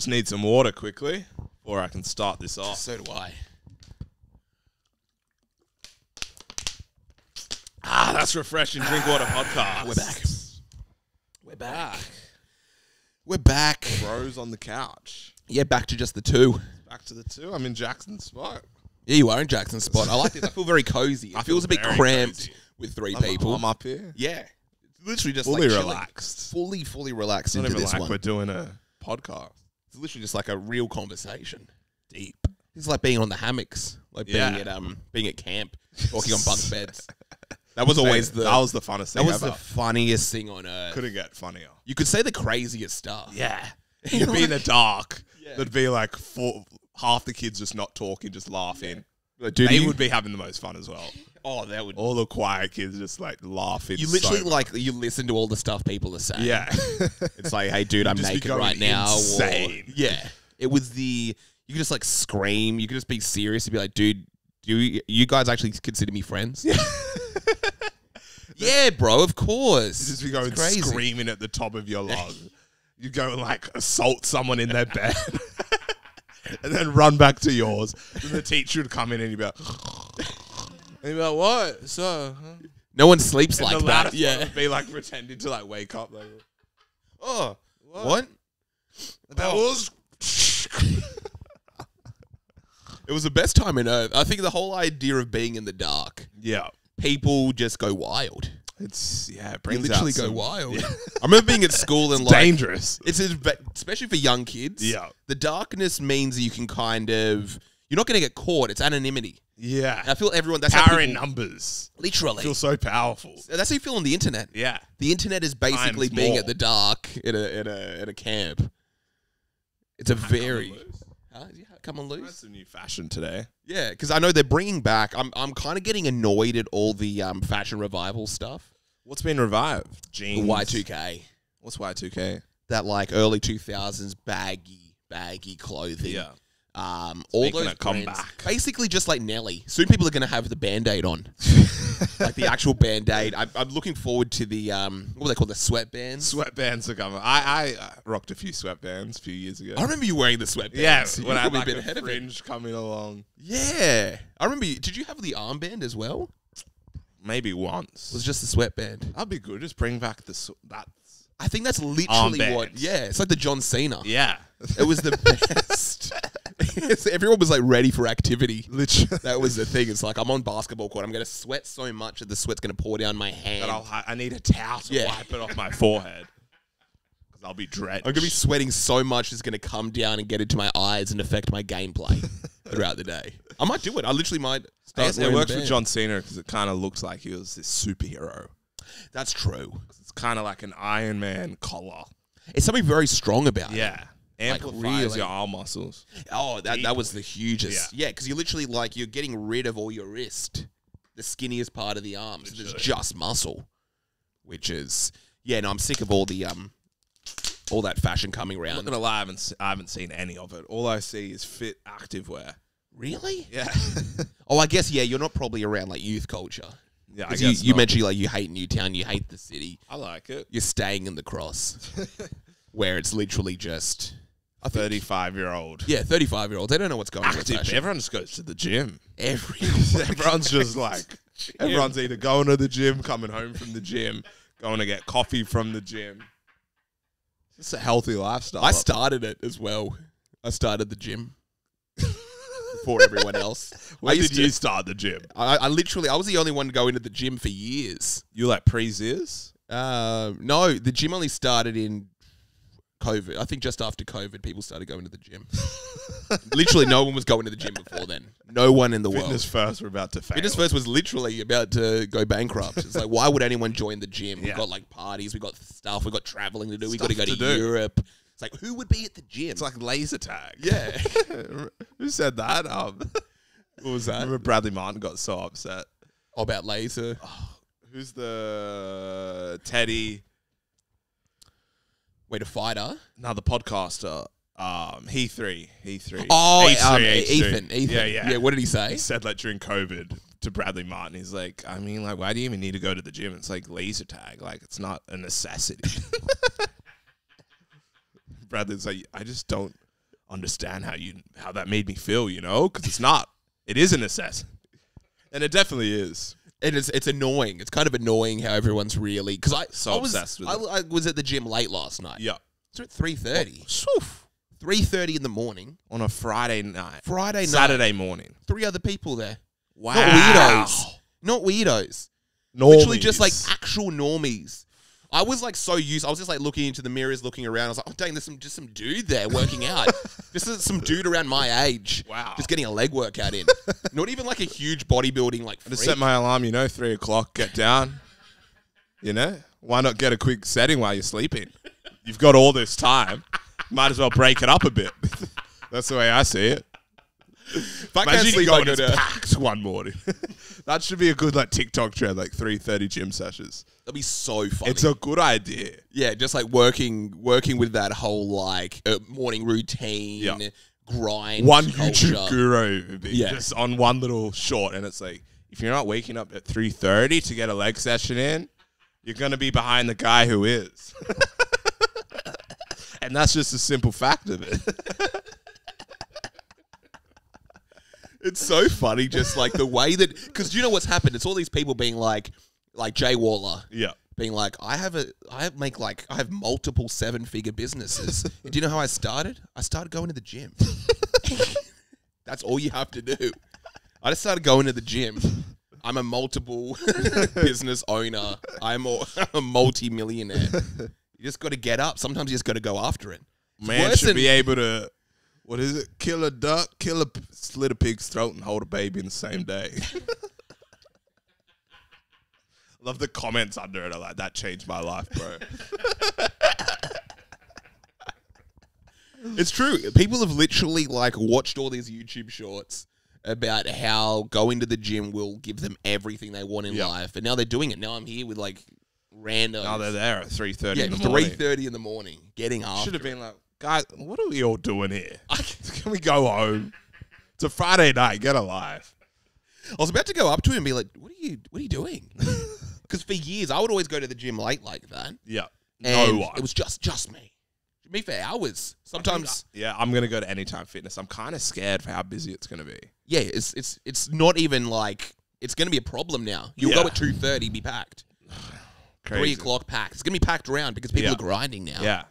just need some water quickly, or I can start this off. So do I. That's refreshing. Drink water podcast. We're back. We're back. We're back. Bros on the couch. Yeah, back to just the two. Back to the two. I'm in Jackson's spot. Yeah, you are in Jackson's spot. I like this. I feel very cozy. It feels a bit very cramped cozy. with three people. I'm up here. Yeah. It's literally just Fully like relaxed. Fully relaxed It's not into even this like one. we're doing a podcast. It's literally just like a real conversation. Deep. It's like being on the hammocks, like Yeah. being at camp, walking on bunk beds. That was always That was the funnest thing that was ever. the funniest thing on earth. Couldn't get funnier. You could say the craziest stuff. Yeah. You'd be in the dark. Yeah. There'd be like half the kids just not talking, just laughing. Like, dude, They you would be having the most fun as well. Oh, that would. All the quiet kids just like laughing. You literally so like you listen to all the stuff people are saying. Yeah. It's like, hey, dude, I'm just be naked going right now. or- insane. yeah, it was you could just like scream. You could just be serious and be like, dude, do you guys actually consider me friends? Yeah. Yeah, bro, of course. Just be going It's crazy. screaming at the top of your lungs. You go and like assault someone in their bed. And then run back to yours. And the teacher would come in and you'd be like, what? So, huh? No one sleeps And like the that. loudest one Yeah. would be like pretending to like wake up. Like, Oh, what? That was. It was the best time in Earth. I think the whole idea of being in the dark, Yeah. people just go wild. It They brings literally out go some- wild. Yeah. I remember being at school and like Dangerous. it's especially for young kids. Yeah. The darkness means that you can kind of you're not going to get caught. It's anonymity. Yeah. And I feel everyone that's how Power in people- numbers. literally. Feel so powerful. That's how you feel on the internet. Yeah. The internet is basically Times being more. at the dark in a camp. It's a very come on That's loose. a new fashion today. Yeah, because I know they're bringing back. I'm kind of getting annoyed at all the fashion revival stuff. What's been revived? Jeans. Y2K. What's Y2K? That like early 2000s baggy clothing. Yeah. All making those a comeback. brands, basically just like Nelly. Soon people are going to have the Band-Aid on, like the actual Band-Aid. I'm looking forward to the what do they call the sweatbands? Sweatbands are coming. I rocked a few sweatbands a few years ago. I remember you wearing the sweatbands. Yeah, You when I had probably like been a ahead of it. fringe coming along. Yeah, I remember. Did you have the armband as well? Maybe once. It was just the sweatband. That'd be good. Just bring back that. I think that's literally what. Armbands. Yeah, it's like the John Cena. Yeah. It was the best. Everyone was like ready for activity. Literally. That was the thing. It's like I'm on basketball court. I'm going to sweat so much that the sweat's going to pour down my hand. I need a towel to Yeah. wipe it off my forehead. Because I'll be drenched. I'm going to be sweating so much it's going to come down and get into my eyes and affect my gameplay throughout the day. I might do it. I literally might I start guess it wearing works the with band. John Cena because it kind of looks like he was this superhero. That's true. It's kind of like an Iron Man collar. It's something very strong about it. Yeah. Amplifies really. your arm muscles. Oh, that was the hugest. Yeah. Yeah, because you're literally like, you're getting rid of all your wrist, the skinniest part of the arm. So there's just muscle, which is, yeah, no, I'm sick of all the, all that fashion coming I'm around. not going to lie, I haven't seen any of it. All I see is fit activewear. Really? Yeah. Oh, I guess, yeah, you're not probably around like youth culture. Yeah, I 'Cause guess you not. mentioned like you hate Newtown, you hate the city. I like it. You're staying in the cross, where it's literally just A 35-year-old. yeah, 35-year-olds. They don't know what's going on. with Active. fashion. Everyone just goes to the gym. Everyone's Everyone's just like, everyone's either going to the gym, coming home from the gym, going to get coffee from the gym. It's a healthy lifestyle. I started it as well. I started the gym before everyone else. When did you start the gym? I literally, I was the only one going to the gym for years. You like pre-Ziz? No, the gym only started in COVID. I think just after COVID, people started going to the gym. Literally, no one was going to the gym before then. No one in the Fitness world. First, we're about to fail. Fitness First was literally about to go bankrupt. It's like, why would anyone join the gym? We've Yeah. got like parties, we've got stuff, we've got traveling to do, we've got Stuff to go to to do. Europe. It's like, who would be at the gym? It's like laser tag. yeah. Who said that? What was that? Remember Bradley Martin got so upset. Oh, about laser. Who's the Teddy? Wait, a fighter? No, the podcaster. He3. Oh, H3. Ethan. Yeah. What did he say? He said like during COVID to Bradley Martin, he's like, I mean, like, why do you even need to go to the gym? It's like laser tag. Like, it's not a necessity. Bradley's like, I just don't understand how that made me feel, you know? Because it's not. It is a necessity. And it definitely is. And it's annoying. It's kind of annoying how everyone's really... Because I was at the gym late last night. Yeah. So at 3:30. 3:30 in the morning. On a Friday night. Saturday morning. 3 other people there. Wow. Not weirdos. Normies. Literally just like actual normies. I was like so used. I was just like looking into the mirrors, looking around. I was like, oh dang, there's just some dude there working out. This is some dude around my age. Wow. Just getting a leg workout in. Not even like a huge bodybuilding like freak. I just set my alarm, 3 o'clock, get down. Why not get a quick setting while you're sleeping? You've got all this time. Might as well break it up a bit. That's the way I see it. If I can't sleep, going to packed one morning. That should be a good TikTok trend, 3:30 gym sessions. That'd be so funny. It's a good idea. Yeah, just like working with that whole morning routine, grind. One culture. YouTube guru just on one little short, and it's like, if you're not waking up at 3:30 to get a leg session in, you're gonna be behind the guy who is. And that's just a simple fact of it. It's so funny, just like the way that, because you know what's happened? It's all these people being like Jay Waller. Yeah. Being like, I have multiple 7-figure businesses. Do you know how I started? I started going to the gym. That's all you have to do. I just started going to the gym. I'm a multiple business owner. I'm a multi-millionaire. You just got to get up. Sometimes you just got to go after it. Man should be able to, what is it? Kill a duck, slit a pig's throat, and hold a baby in the same day. Love the comments under it. Like, that changed my life, bro. It's true. People have literally watched all these YouTube shorts about how going to the gym will give them everything they want in life, and now they're doing it. Now I'm here with random. Now they're there at 3:30 in the morning. 3:30 in the morning, getting after. Should have been like, guys, what are we all doing here? Can we go home? It's a Friday night. Get a life. I was about to go up to him and be like, "What are you doing?" Because for years I would always go to the gym late like that. Yeah, and no one. It was just me. Me for hours. Sometimes. I'm gonna go to Anytime Fitness. I'm kind of scared for how busy it's gonna be. Yeah, it's not even it's gonna be a problem now. You'll go at 2:30, be packed. 3 o'clock packed. It's gonna be packed around because people are grinding now. Yeah.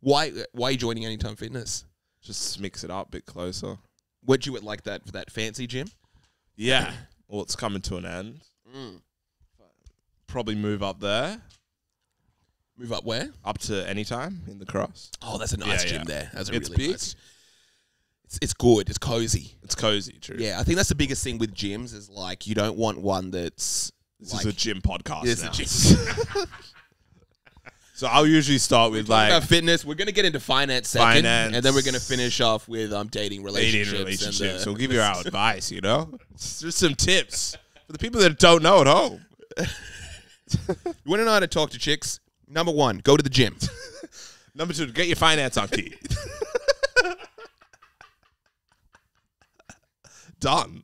Why are you joining Anytime Fitness? Just mix it up a bit closer. Weren't you at that fancy gym? Yeah. Well, it's coming to an end. Probably move up there. Move up where? Up to Anytime in the Cross. Oh, that's a nice gym there. That's a it's really big. Nice. It's good. It's cozy. It's cozy, true. Yeah, I think that's the biggest thing with gyms is you don't want one that's... This is a gym podcast This now. is a gym. So I'll usually start with about fitness. We're going to get into finance second, and then we're going to finish off with dating relationships. We'll give you our advice, It's just some tips for the people that don't know at home. You want to know how to talk to chicks? Number 1, go to the gym. Number 2, get your finance on key. Done.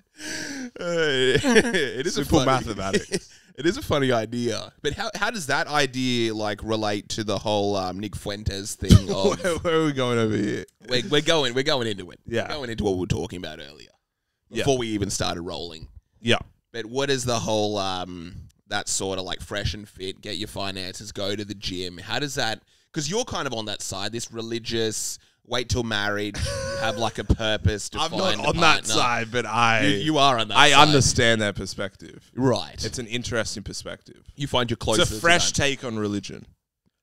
It is simple funny. mathematics. It is a funny idea, but how does that idea relate to the whole Nick Fuentes thing? Of where are we going over here? we're going into it. Yeah, we're going into what we were talking about earlier before we even started rolling. Yeah, but what is the whole that sort of fresh and fit, get your finances, go to the gym? How does that? Because you're kind of on that side, this religious. Wait till married, have a purpose to I'm find not on that side, but you are on that side. I understand their perspective. Right. It's an interesting perspective. You find your closest. It's a fresh take on religion.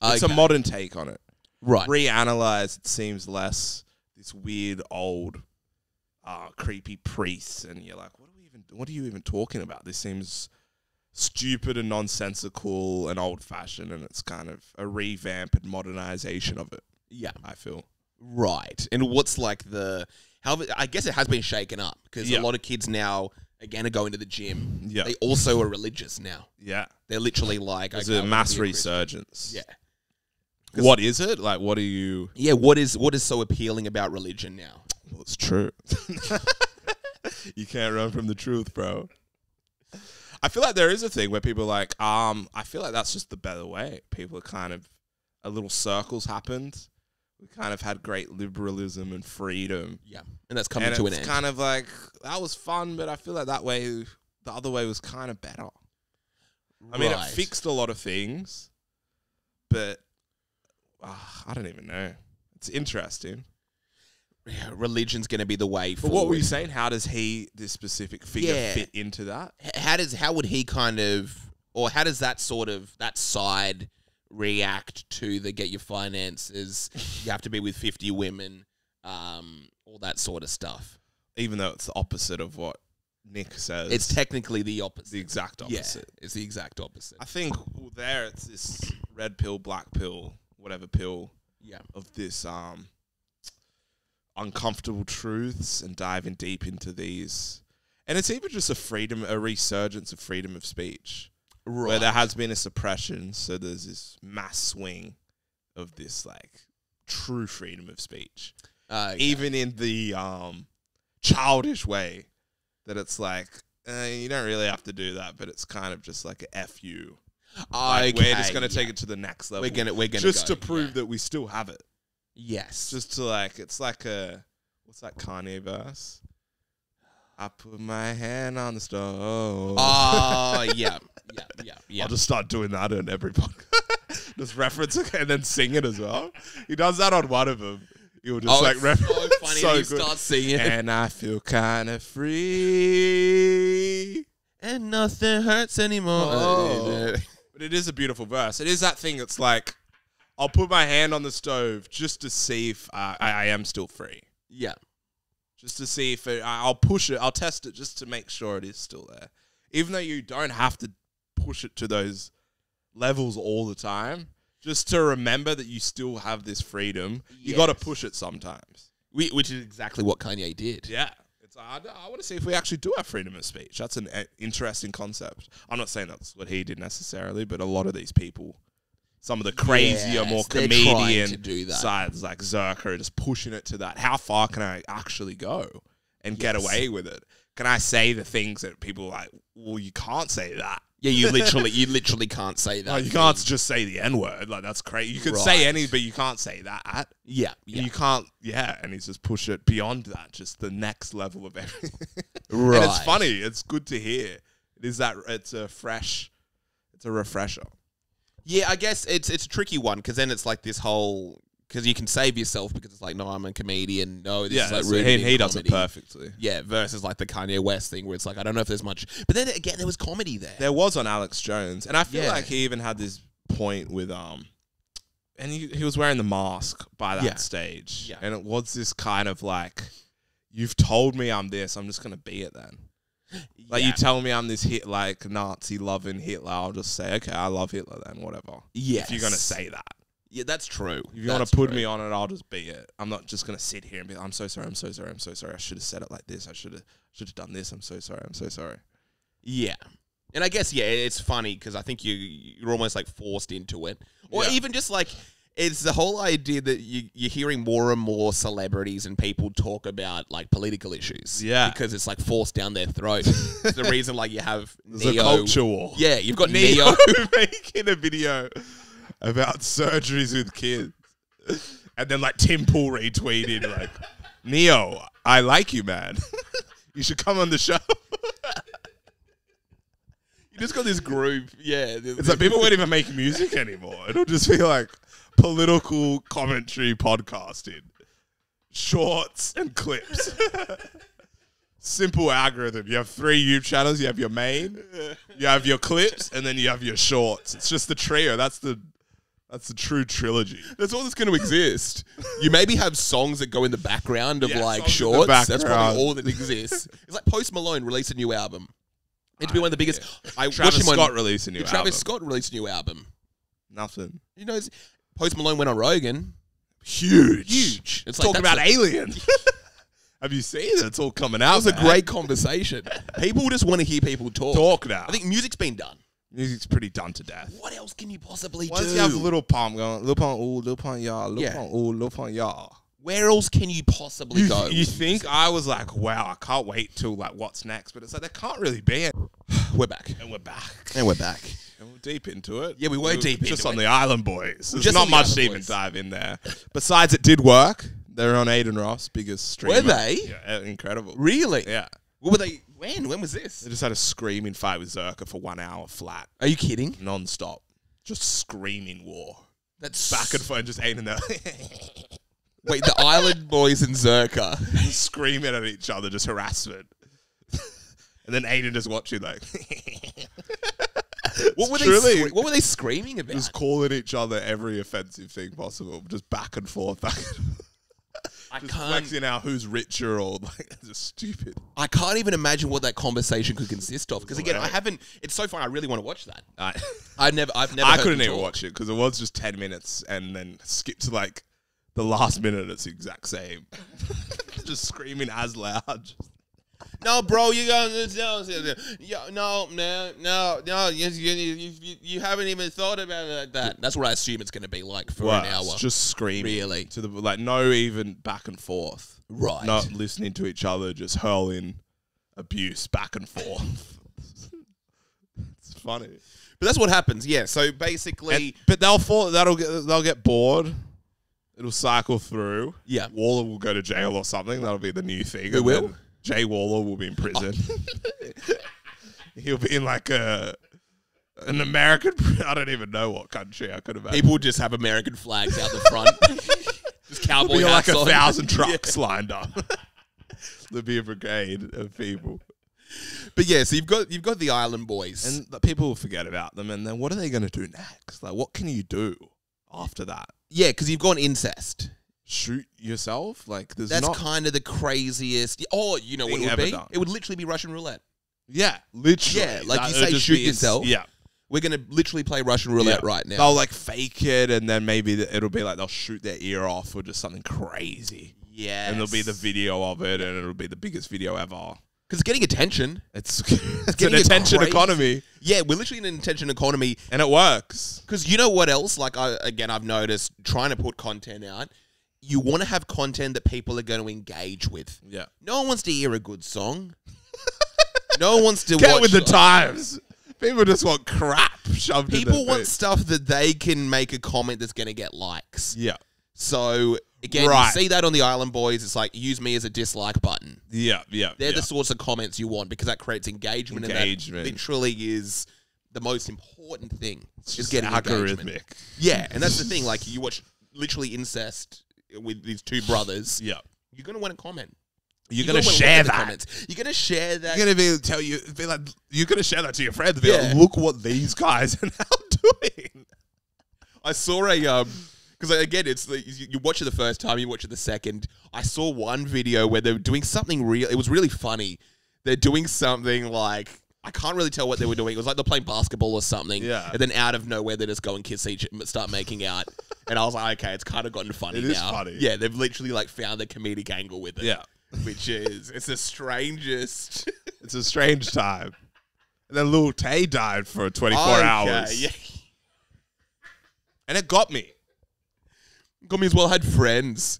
It's a modern take on it. Right. Reanalyzed, it seems less this weird old creepy priests, and you're like, what are you even talking about? This seems stupid and nonsensical and old fashioned, and it's kind of a revamp and modernization of it. Yeah. I feel. Right. And what's I guess it has been shaken up because a lot of kids now, again, are going to the gym. Yeah. They also are religious now. Yeah. They're literally there's a mass resurgence. Yeah. What is it? What are you... Yeah, what is so appealing about religion now? Well, it's true. You can't run from the truth, bro. I feel like there is a thing where people are I feel like that's just the better way. People are kind of... A little circles happened we kind of had great liberalism and freedom. Yeah, and that's coming And to an it's end. kind of like, that was fun, but I feel like the other way was kind of better. I mean, it Right. fixed a lot of things, but I don't even know. It's interesting. Yeah, religion's going to be the way But forward. what were you saying? How does this specific figure Yeah. fit into that? How would he kind of, or how does that side react to the get your finances, you have to be with 50 women, all that sort of stuff? Even though it's the opposite of what Nick says. It's technically the opposite. the exact opposite. Yeah, it's the exact opposite. I think there it's this red pill, black pill, whatever pill Yeah. of this uncomfortable truths and diving deep into these. And it's even just a resurgence of freedom of speech. Right. Where there has been a suppression, so there's this mass swing of this like true freedom of speech. Okay. Even in the childish way that it's like, you don't really have to do that, but it's kind of just like a F you. Like, we're just going to take it to the next level. We're gonna just go, to prove that we still have it. Yes. Just to like, it's like what's that Kanye verse? I put my hand on the stove. Oh, yeah. I'll just start doing that in every podcast. Just reference it and then sing it as well. He does that on one of them. He'll just like reference. So funny. So You good. start singing, And I feel kind of free. and nothing hurts anymore. Oh. But it is a beautiful verse. It is that thing that's like, I'll put my hand on the stove just to see if I am still free. Yeah. Just to see if I'll push it. I'll test it just to make sure it is still there. Even though you don't have to push it to those levels all the time, just to remember that you still have this freedom, you got to push it sometimes. Which is exactly what Kanye did. Yeah. I want to see if we actually do have freedom of speech. That's an interesting concept. I'm not saying that's what he did necessarily, but a lot of these people, some of the crazier, more they're comedian trying to do that. sides like Zerka are just pushing it to that. How far can I actually go and get away with it? Can I say the things that people are like, well, you can't say that. Yeah, you literally can't say that. Like, you can't just say the N-word. Like, that's crazy. You could say any, but you can't say that. Yeah. You can't, and he's just push it beyond that, just the next level of everything. Right. And it's funny. It's good to hear. It's a refresher. Yeah, I guess it's a tricky one because then it's like this whole, because you can save yourself because it's like, no, I'm a comedian. No, this is like so rooted in he does it comedy. perfectly. Yeah, versus like the Kanye West thing where it's like, I don't know if there's much. But then again, there was comedy there. There was on Alex Jones, and I feel Yeah. like he even had this point with and he was wearing the mask by that stage, and it was this kind of like, you've told me I'm this, I'm just gonna be it then. Like, you tell me I'm this like Nazi loving Hitler, I'll just say, okay, I love Hitler then, whatever. Yes. If you're gonna say that. Yeah, that's true. If you want to put me on it, I'll just be it. I'm not just gonna sit here and be like, I'm so sorry, I'm so sorry, I'm so sorry. I should have said it like this. I should have done this. I'm so sorry, I'm so sorry. Yeah. And I guess, it's funny because I think you're almost like forced into it. Or even just like, it's the whole idea that you're hearing more and more celebrities and people talk about like political issues. Yeah. Because it's like forced down their throat. It's the reason like you have There's Neo. a culture war. Yeah, you've got Neo Neo. making a video about surgeries with kids. And then like Tim Pool retweeted like, Neo, I like you, man. You should come on the show. You just got this group. Yeah. It's like people won't even make music anymore. It'll just be like political commentary podcasting. Shorts and clips. Simple algorithm. You have 3 YouTube channels. You have your main, you have your clips, and then you have your shorts. It's just the trio. That's the true trilogy. That's all that's going to exist. You maybe have songs that go in the background of like songs in the shorts. That's background. probably all that exists. It's like Post Malone released a new album. It'd be one of the biggest. Travis Scott released a new album. Travis Scott released a new album. Nothing. You know, Post Malone went on Rogan. Huge. It's Talking like, about aliens. Have you seen it? It's all coming out. That was a great conversation. People just want to hear people talk. now. I think music's been done. Music's pretty done to death. What else can you possibly Once do? you have Lil Pump going, Lil Pump, ooh, Lil Pump, y'all, Lil Pump, ooh, Lil Pump, y'all. Where else can you possibly go? You think I was like, wow, I can't wait till like what's next, but it's like there can't really be it. We're back. And we're back. And we're back. And we're deep into it. Yeah, we were deep into just on it. the Island Boys. There's just not on the much Island to even Boys. dive in there. Besides, it did work. They're on Aiden Ross, biggest streamer. Were they? Yeah, incredible. Really? Yeah. What were they? When was this? They just had a screaming fight with Zerka for 1 hour flat, Are you kidding? non-stop. Just screaming war. That's Back and forth, just Aiden there. Wait, the Island Boys and Zerka. Screaming at each other, just harassment. And then Aiden just watching like... What were Truly. what were they screaming about? Just calling each other every offensive thing possible. Just back and forth, I Just can't. flexing out who's richer or like just stupid. I can't even imagine what that conversation could consist of. Because again, I Hilarious. haven't. It's so fun. I really want to watch that. I I've never. I heard couldn't them even talk. watch it because it was just 10 minutes and then skip to like the last minute. It's the exact same. Just screaming as loud. No, bro, you got no. You haven't even thought about it like that. That's what I assume it's going to be like for an hour. Just screaming. Really? To the like no even back and forth. Right. Not listening to each other, just hurling abuse back and forth. It's funny. But that's what happens. Yeah. So basically, But they'll get bored. It'll cycle through. Yeah. Waller will go to jail or something. That'll be the new thing. Who And will? then Jay Waller will be in prison. He'll be in like an American. I don't even know what country. I could imagine. people just have American flags out the front. Just cowboy There'll be like hats on. 1,000 trucks lined up. There'll be a brigade of people. But yeah, so you've got the Island Boys. And the people will forget about them. And then what are they going to do next? Like, what can you do after that? Yeah, because you've gone incest. Shoot yourself? Like, there's That's not... kind of the craziest. Oh, you know what it thing would ever be? done. It would literally be Russian roulette. Yeah, literally. Yeah, like you It'll say, just shoot be yourself. Yeah. We're going to literally play Russian roulette Yeah. right now. They'll like fake it, and then maybe it'll be like they'll shoot their ear off or just something crazy. Yeah. And there'll be the video of it, and it'll be the biggest video ever. Because it's getting attention. It's an getting attention crazy. economy, Yeah, we're literally in an attention economy. and it works. Because you know what else? Like, I've noticed trying to put content out, you want to have content that people are going to engage with. Yeah, No one wants to hear a good song. No one wants to get watch with the times. People just want crap shoved in People their want face. stuff that they can make a comment that's going to get likes. Yeah, So, again, Right. you see that on the Island Boys. It's like, use me as a dislike button. yeah. They're the sorts of comments you want because that creates engagement. Engagement. And that literally is the most important thing. Is just getting engagement. algorithmic. Yeah, and that's the thing. Like, you watch literally incest with these two brothers. Yeah, You're going to want to comment. you're gonna gonna wanna share look at the that. comments. You're going to share that. You're gonna be like, you're gonna share that to your friends. Be Yeah. like, look what these guys are now doing. I saw a because again, it's you watch it the first time, you watch it the second. I saw one video where they were doing something real. It was really funny. They're doing something like I can't really tell what they were doing. It was like they're playing basketball or something. Yeah. And then out of nowhere, they just go and kiss start making out. And I was like, okay, it's kind of gotten funny It now. is funny. Yeah, they've literally like found the comedic angle with it. Yeah. Which is it's the strangest. It's a strange time. And then Lil Tay died for 24 Okay, hours. Yeah. And it got me. Got me as well. I had friends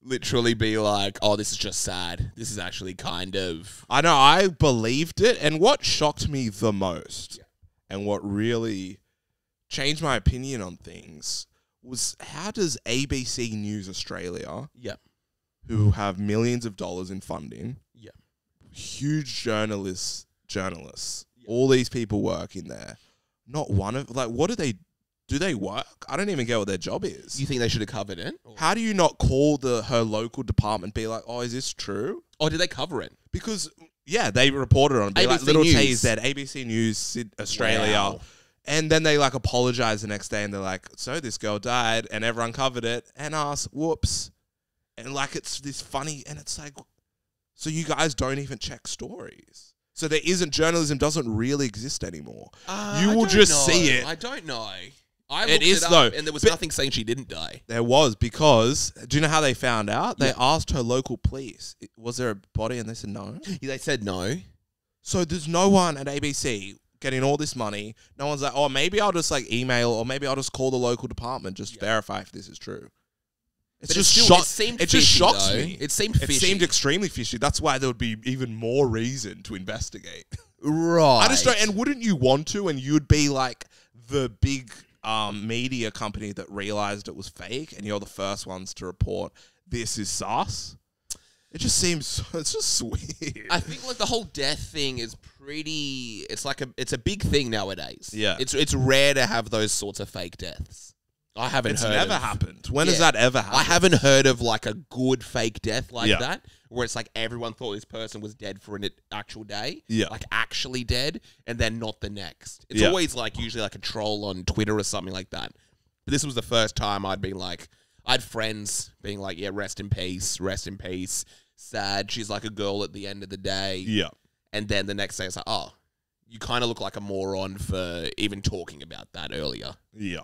literally be like, oh, this is just sad. This is actually kind of... I know, I believed it. And what shocked me the most and what really changed my opinion on things was how does ABC News Australia, Yeah. who have millions of dollars in funding, Yeah. huge journalists, all these people work in there, not one of, like, what do they work? I don't even get what their job is. You think they should have covered it? How do you not call her local department and be like, oh, is this true? Or did they cover it? Because, yeah, they reported on it. Be like, ABC Little Tay News. is dead. ABC News, Australia. Wow. And then they, like, apologize the next day and they're like, so this girl died and everyone covered it and us, whoops. And, like, it's this funny, and it's like, so you guys don't even check stories. So journalism doesn't really exist anymore. You will just see it. I don't know. I It looked is, it up, though. and there was But- nothing saying she didn't die. There was, because, do you know how they found out? They Yeah. asked her local police, was there a body? And they said no. They said no. So there's no one at ABC getting all this money. No one's like, oh, maybe I'll just like email or maybe I'll just call the local department, just verify if this is true. It's But just it seemed it just fishy, shocks though. me. It seemed fishy. It seemed extremely fishy. That's why there would be even more reason to investigate. Right. I just don't. And wouldn't you want to? And you'd be like the big media company that realized it was fake, and you're the first ones to report this is sus. It just seems it's just weird. I think like the whole death thing is pretty. It's a big thing nowadays. Yeah, it's rare to have those sorts of fake deaths. I haven't heard. It's never happened. When has that ever happened? I haven't heard of like a good fake death like Yeah. that, where it's like everyone thought this person was dead for an actual day. Yeah. Like actually dead, and then not the next. It's Yeah. always like usually like a troll on Twitter or something like that. But this was the first time I'd been like, I had friends being like, yeah, rest in peace, sad. She's like a girl at the end of the day. Yeah. And then the next day it's like, oh, you kind of look like a moron for even talking about that earlier. Yeah.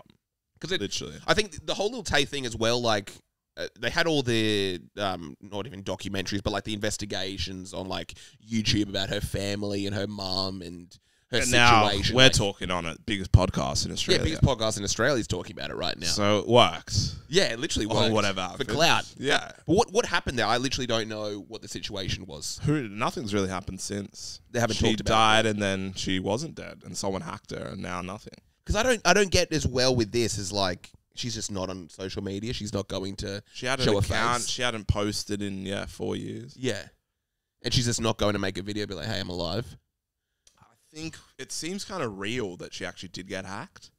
Because literally, I think the whole little Tay thing as well, like, they had all the, not even documentaries, but like the investigations on like YouTube about her family and her mum and her situation. Now we're talking on it. Biggest podcast in Australia. Yeah, biggest podcast in Australia is talking about it right now. So it works. Yeah, it literally works. Or whatever. For clout. Yeah. But what happened there? I literally don't know what the situation was. Nothing's really happened since. They haven't she talked about died and then she wasn't dead and someone hacked her and now nothing. Because I don't get as well with this as like she's just not on social media. She's not going to She had an show account. a face. She hadn't posted in 4 years. Yeah. And she's just not going to make a video be like, hey, I'm alive. I think it seems kind of real that she actually did get hacked.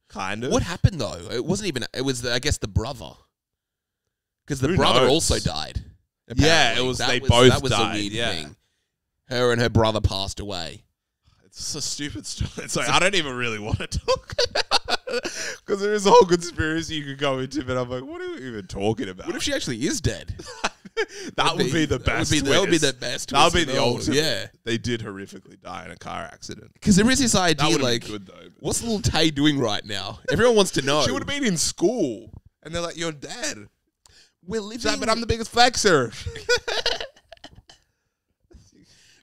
Kind of. What happened though? It wasn't even. It was I guess the brother. Because the Who brother knows? also died. Yeah, apparently. it was. That They was, both that was died. a weird yeah. thing. Her and her brother passed away. It's a stupid story. It's like I don't even really want to talk about it because there is a whole conspiracy you could go into, but I'm like, what are we even talking about? What if she actually is dead? that would be the best. That would be the best. That would be twist the of all. ultimate. Yeah. They did horrifically die in a car accident. Because there is this That idea would like, be good though. but- what's little Tay doing right now? Everyone wants to know. She would have been in school, and they're like, "You're dead." We're living. She's like, but I'm the biggest flexer.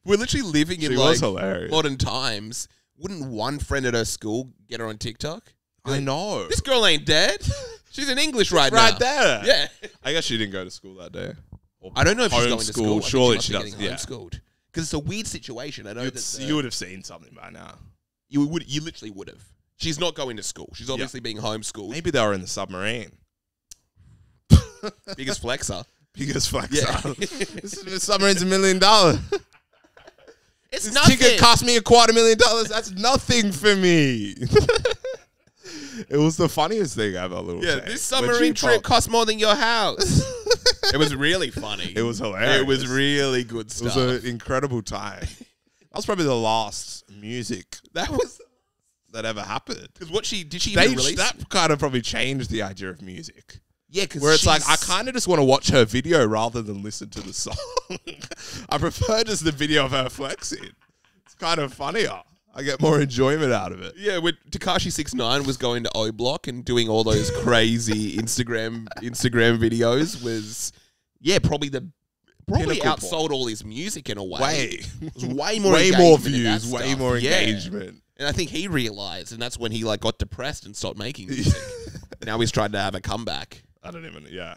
We're literally living in She like was hilarious. modern times. Wouldn't one friend at her school get her on TikTok? I know. This girl ain't dead. She's in English right now. Right there. Yeah. I guess she didn't go to school that day. Or I don't know if she's going to homeschool. school. I think Surely must she be does. getting Yeah. homeschooled. Because it's a weird situation. I know You would have seen something by now. you literally would have. She's not going to school. She's obviously being homeschooled. Maybe they were in the submarine. Biggest flexer. Biggest flexer. Yeah. This submarine's $1 million. It's This nothing. ticket cost me $250,000. That's nothing for me. It was the funniest thing ever. Little Yeah, Tay. this When submarine she trip popped- cost more than your house. It was really funny. It was hilarious. It was really good It stuff. was an incredible time. That was probably the last music that was that ever happened. because what she even release? That kind of probably changed the idea of music. Yeah, because Where it's like, I kind of just want to watch her video rather than listen to the song. I prefer just the video of her flexing. It's kind of funnier. I get more enjoyment out of it. Yeah, when Tekashi 6ix9ine was going to O Block and doing all those crazy Instagram videos was probably Pinnacle outsold all his music in a way. Way. It was way more Way more engagement in that views, way stuff. more Yeah. engagement. And I think he realized, and that's when he like got depressed and stopped making music. Now he's tried to have a comeback. I don't even, yeah.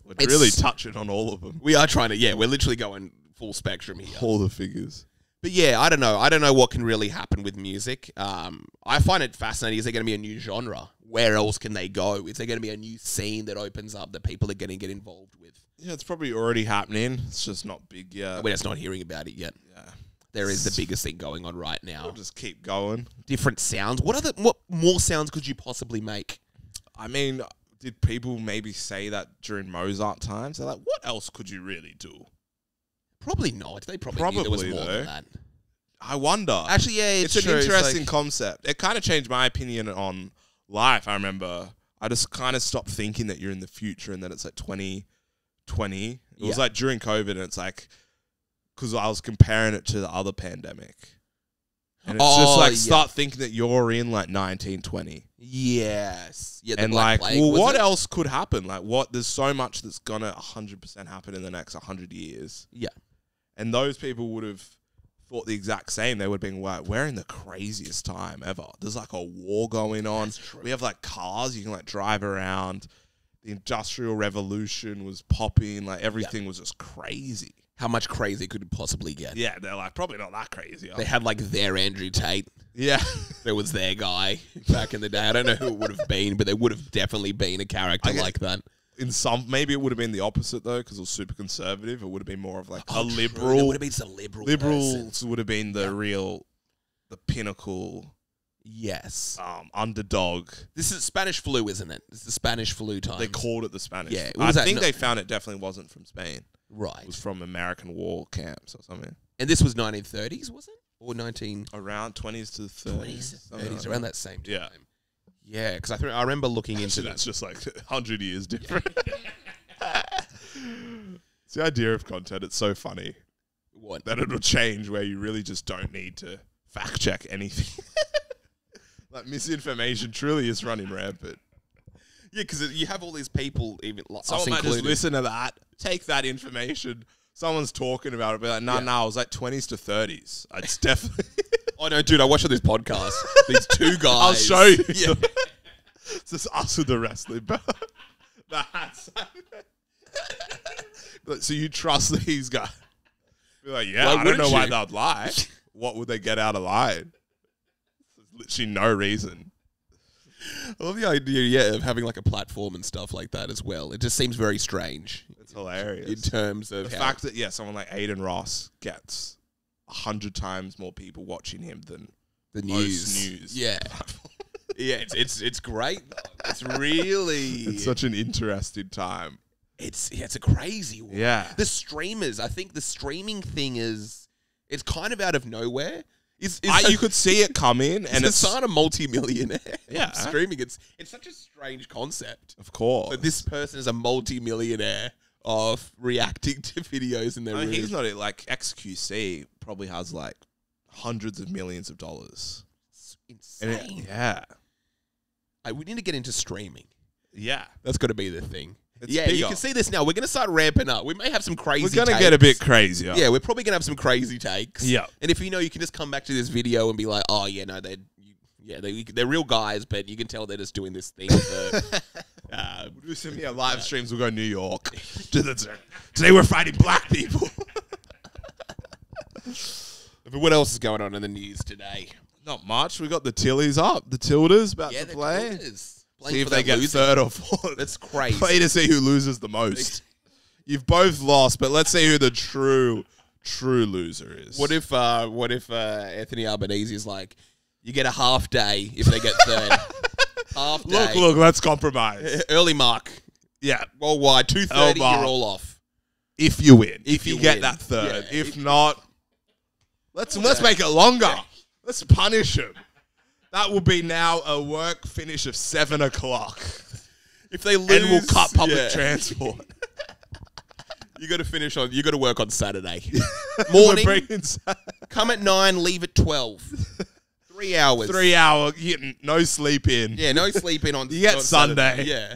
We're It's- really touching on all of them. We are trying to, we're literally going full spectrum here. All the figures. But yeah, I don't know. I don't know what can really happen with music. I find it fascinating. Is there going to be a new genre? Where else can they go? Is there going to be a new scene that opens up that people are going to get involved with? Yeah, it's probably already happening. It's just not big yet. We're just not hearing about it yet. Yeah. There is the biggest thing going on right now. We'll just keep going. Different sounds. What more sounds could you possibly make? I mean, did people maybe say that during Mozart times? They're like, what else could you really do? Probably not. They probably knew there was Probably, more though. than that. I wonder. Actually, yeah, it's true. an interesting like- concept. It kind of changed my opinion on life. I remember I just kind of stopped thinking that you're in the future and then it's like 2020. It was Yeah. like during COVID and it's like, because I was comparing it to the other pandemic. And it's just like, start thinking that you're in like 1920. Yes. Yeah, the And Black like, Plague, well, was what it? else could happen? Like, there's so much that's going to 100% happen in the next 100 years. Yeah. And those people would have thought the exact same. They would have been like, we're in the craziest time ever. There's like a war going on. That's true. We have like cars. You can like drive around. The Industrial Revolution was popping. Like everything was just crazy. How much crazy could it possibly get? Yeah, they're like, probably not that crazy. They had like their Andrew Tate. Yeah. There was their guy back in the day. I don't know who it would have been, but there would have definitely been a character like that. In some, maybe it would have been the opposite though, because it was super conservative. It would have been more of like a liberal. There would have been some Liberals would have been the pinnacle. Yes. Underdog. This is Spanish flu, isn't it? This is the Spanish flu time. They called it the Spanish. Yeah. I think they found it definitely wasn't from Spain. Right. It was from American war camps or something. And this was 1930s, was it? Or 19... Around 20s to 30s. 30s, around that same time. Yeah. Yeah, because I remember looking into that's just like 100 years different. It's the idea of content. It's so funny. What? That it'll change where you really just don't need to fact check anything. Like misinformation truly is running rampant. Yeah, because you have all these people, even like someone might just listen to that, take that information. Someone's talking about it, be like, no, it was like 20s to 30s. It's definitely... Oh, no, dude, I watched on this podcast. These two guys. I'll show you. Yeah. It's just us with the wrestling. The hats. So you trust these guys? Be like, yeah, I don't know why they'd lie. What would they get out of lying? There's literally no reason. I love the idea, of having like a platform and stuff like that as well. It just seems very strange. It's hilarious. In terms of the fact that, someone like Aiden Ross gets 100 times more people watching him than the news. Yeah. Yeah, it's great. It's really... It's such an interesting time. It's a crazy one. Yeah. The streamers, I think the streaming thing it's kind of out of nowhere. You could see it come in, and it's not a multi-millionaire. Yeah, streaming. It's such a strange concept. Of course, but this person is a multi-millionaire of reacting to videos in their room. He's not like XQC probably has like hundreds of millions of dollars. It's insane. We need to get into streaming. Yeah, that's got to be the thing. It's bigger. You can see this now. We're going to start ramping up. We may have some crazy takes. We're going to get a bit crazier. Yeah, we're probably going to have some crazy takes. Yeah. And if you know, you can just come back to this video and be like, oh, yeah, no, they're real guys, but you can tell they're just doing this thing. We'll do some live streams. We'll go to New York. Today we're fighting black people. But what else is going on in the news today? Not much. We got the Tillies up. The Tilders about to play. See if they get third or fourth. That's crazy. Play to see who loses the most. You've both lost, but let's see who the true loser is. What if Anthony Albanese is like, you get a half day if they get third. Half day. Look, let's compromise. Early mark. Yeah. Worldwide, 2:30, you're all off. If you win. If you get that third. Yeah. If not, let's make it longer. Yeah. Let's punish him. That will be now a work finish of 7 o'clock. If they lose, and we'll cut public transport. You got to work on Saturday morning. Come at 9, leave at 12. 3 hours. 3 hour. No sleep in. Yeah, no sleep in on. You get Sunday. Yeah,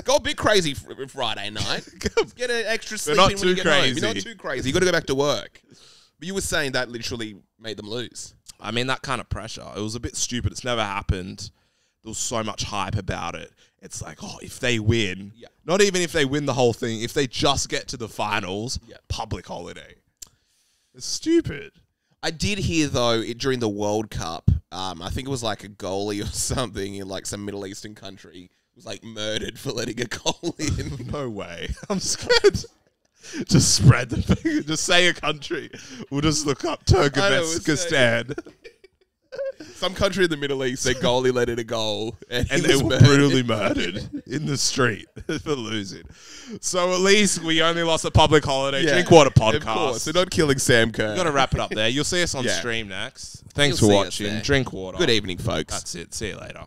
go a bit crazy Friday night. Get an extra sleep in when you get home. You're not too crazy. You got to go back to work. But you were saying that literally made them lose. I mean, that kind of pressure. It was a bit stupid. It's never happened. There was so much hype about it. It's like, if they win, not even if they win the whole thing, if they just get to the finals, public holiday. It's stupid. I did hear, though, during the World Cup, I think it was like a goalie or something in like some Middle Eastern country was like murdered for letting a goal in. No way. I'm scared. Just spread the thing. Just say a country. We'll just look up Turkmenistan. Some country in the Middle East, their goalie let in a goal. And they were brutally murdered in the street for losing. So at least we only lost a public holiday. Yeah, Drinkwater podcast. Of course. They're not killing Sam Kerr. We've got to wrap it up there. You'll see us on stream next. Thanks for watching. Drink water. Good evening, folks. That's it. See you later.